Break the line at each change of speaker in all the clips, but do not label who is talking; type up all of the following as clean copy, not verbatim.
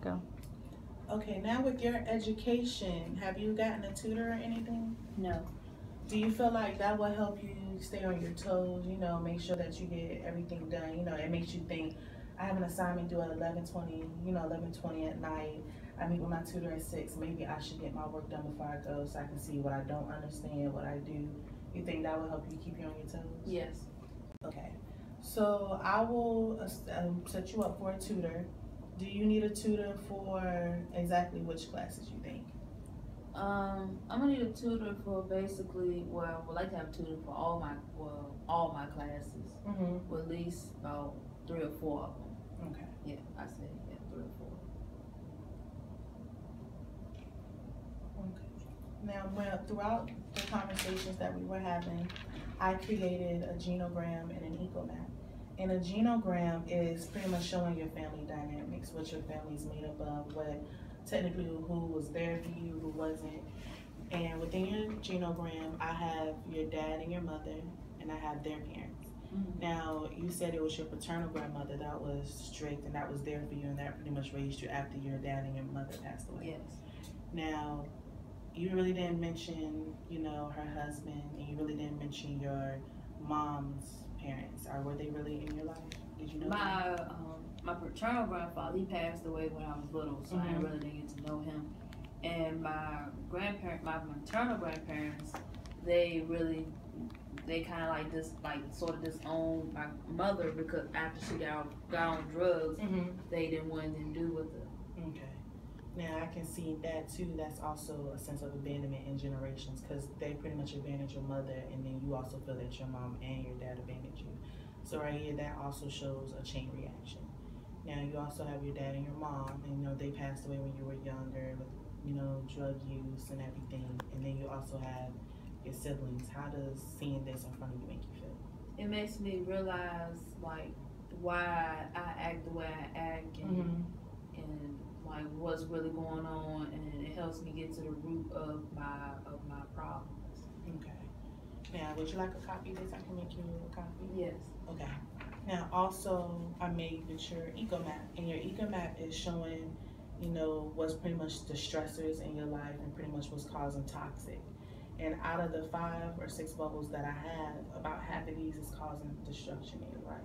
go.
Okay, now with your education, have you gotten a tutor or anything?
No.
Do you feel like that will help you stay on your toes, make sure that you get everything done? It makes you think, I have an assignment due at 11:20, 11:20 at night. I meet with my tutor at 6. Maybe I should get my work done before I go so I can see what I don't understand, what I do. You think that will help you keep you on your toes?
Yes.
Okay. So I will set you up for a tutor. Do you need a tutor for exactly which classes you think?
I'm gonna need a tutor for basically. Well, I would like to have a tutor for all my classes.
Mm-hmm.
Well, at least about 3 or 4 of them.
Okay.
Yeah, I said 3 or 4.
Okay. Now, throughout the conversations that we were having, I created a genogram and an ecomap. And a genogram is pretty much showing your family dynamics, what your family's made up of, what technically who was there for you, who wasn't. And within your genogram, I have your dad and your mother, and I have their parents.
Mm-hmm.
Now, you said it was your paternal grandmother that was strict and that was there for you and that pretty much raised you after your dad and your mother passed away.
Yes.
Now, you really didn't mention, her husband, and you really didn't mention your mom's parents. Or were they really in your life? Did you know
My paternal grandfather, he passed away when I was little, so I really didn't get to know him. And my maternal grandparents, they kind of like sort of disowned my mother because after she got on drugs, they didn't want anything to do with her.
Okay. Now I can see that too. That's also a sense of abandonment in generations because they pretty much abandoned your mother, and then you also feel that your mom and your dad abandoned you. So right here, that also shows a chain reaction. Now you also have your dad and your mom, and they passed away when you were younger with drug use and everything. And then you also have your siblings. How does seeing this in front of you make you feel?
It makes me realize like why I act the way I act and like what's really going on, and it helps me get to the root of my problems.
Okay. Now, would you like a copy of this? I can make you a copy.
Yes.
Okay. Now, also, I made with your eco map, and your eco map is showing, what's pretty much the stressors in your life and pretty much what's causing toxic. And out of the 5 or 6 bubbles that I have, about half of these is causing destruction in your life.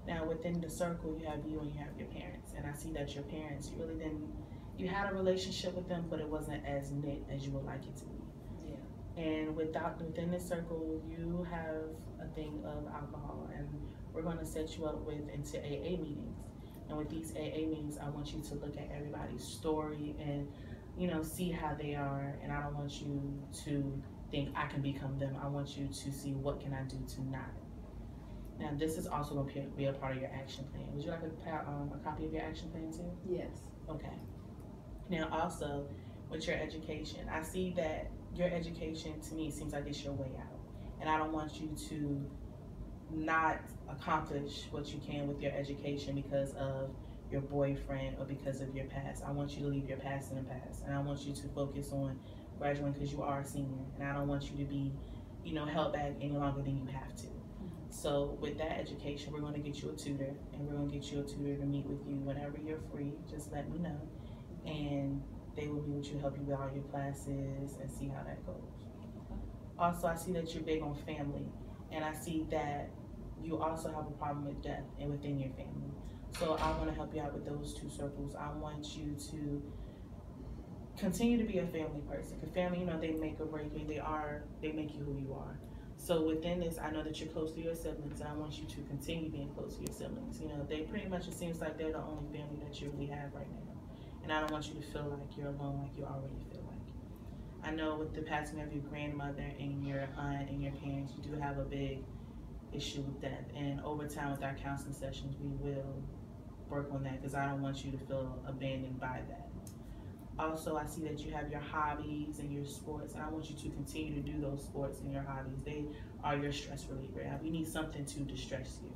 Now, within the circle, you have you and you have your parents. And I see that your parents, you had a relationship with them, but it wasn't as knit as you would like it to be.
Yeah.
And within this circle, you have a thing of alcohol. And we're going to set you up into AA meetings. And with these AA meetings, I want you to look at everybody's story and, see how they are. And I don't want you to think I can become them. I want you to see what can I do to not. Now, this is also going to be a part of your action plan. Would you like a copy of your action plan too?
Yes.
Okay. Now, also, with your education, I see that your education, to me, seems like it's your way out. And I don't want you to not accomplish what you can with your education because of your boyfriend or because of your past. I want you to leave your past in the past. And I want you to focus on graduating because you are a senior. And I don't want you to be, held back any longer than you have to. So with that education, we're going to get you a tutor, and we're going to get you a tutor to meet with you whenever you're free. Just let me know, and they will meet with you, help you with all your classes, and see how that goes. Also, I see that you're big on family, and I see that you also have a problem with death and within your family. So I want to help you out with those 2 circles. I want you to continue to be a family person. Because family, they make or break you. They make you who you are. So within this, I know that you're close to your siblings, and I want you to continue being close to your siblings. They pretty much, it seems like they're the only family that you really have right now. And I don't want you to feel like you're alone like you already feel like. I know with the passing of your grandmother and your aunt and your parents, you do have a big issue with that. And over time with our counseling sessions, we will work on that because I don't want you to feel abandoned by that. Also, I see that you have your hobbies and your sports, and I want you to continue to do those sports and your hobbies. They are your stress reliever. You need something to distress you.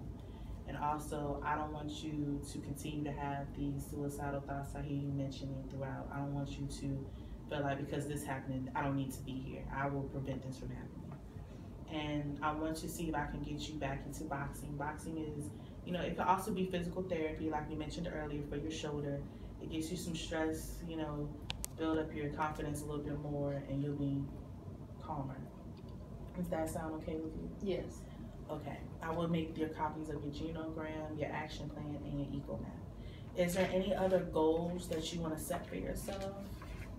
And also, I don't want you to continue to have these suicidal thoughts I hear you mentioning throughout. I don't want you to feel like because this happened, I don't need to be here. I will prevent this from happening. And I want to see if I can get you back into boxing. Boxing is, it could also be physical therapy, like we mentioned earlier, for your shoulder. It gives you some stress, you know, build up your confidence a little bit more, and you'll be calmer. Does that sound okay with you?
Yes.
Okay. I will make your copies of your genogram, your action plan, and your eco map. Is there any other goals that you want to set for yourself?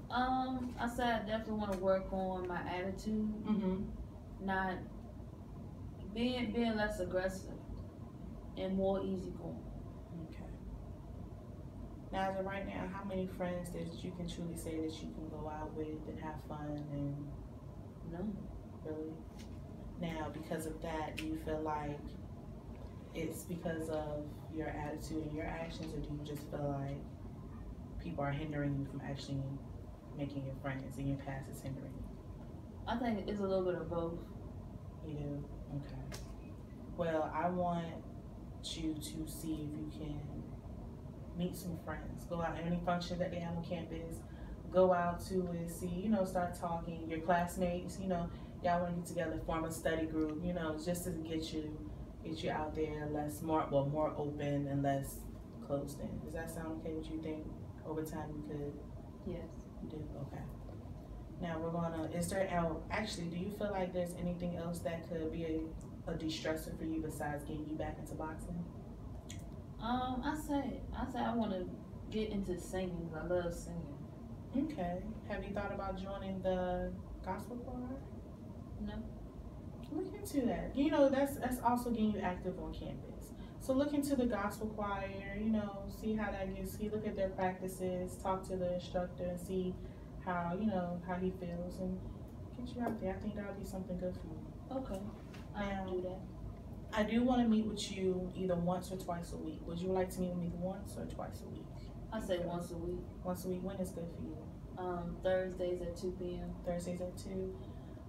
I said I definitely want to work on my attitude,
Mm-hmm.
not being less aggressive and more easygoing.
Okay. Now, as of right now, how many friends that you can truly say that you can go out with and have fun and
No.
really? Now, because of that, do you feel like it's because of your attitude and your actions, or do you just feel like people are hindering you from actually making your friends and your past is hindering you?
I think it's a little bit of both.
You do? Okay. Well, I want you to see if you can meet some friends. Go out any function that they have on campus. Go out to it, see, you know, start talking. Your classmates, you know, y'all want to get together, form a study group, you know, just to get you out there more open and less closed in. Does that sound okay? What you think over time you could?
Yes.
You do? Okay. Now we're gonna, actually, do you feel like there's anything else that could be a de-stressor for you besides getting you back into boxing?
I say I want to get into singing. I love singing.
Okay. Have you thought about joining the gospel choir?
No.
Look into that. You know, that's also getting you active on campus. So look into the gospel choir, you know, see how that gets, look at their practices, talk to the instructor and see how, you know, how he feels and get you out there. I think that'll be something good for you.
Okay. I'll do that.
I do want to meet with you either once or twice a week. Would you like to meet with me once or twice a week?
I say once a week.
Once a week. When is good for you?
Thursdays at 2 p.m.
Thursdays at 2.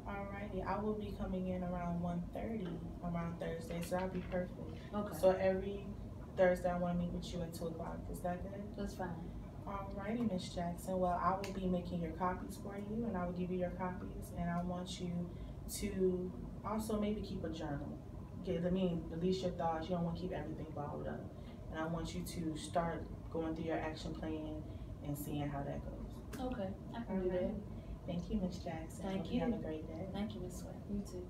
Alrighty, I will be coming in around 1:30 around Thursday, so that'll be perfect.
Okay.
So every Thursday I want to meet with you at 2 o'clock. Is that good?
That's fine.
Alrighty, Miss Jackson. Well, I will be making your copies for you, and I will give you your copies, and I want you to also maybe keep a journal. Release your thoughts. You don't want to keep everything bottled up. And I want you to start going through your action plan and seeing how that goes.
Okay, I can do that.
Thank you, Miss Jackson.
Thank
Hope
you.
Have a great day.
Thank you, Miss Sweat. You too.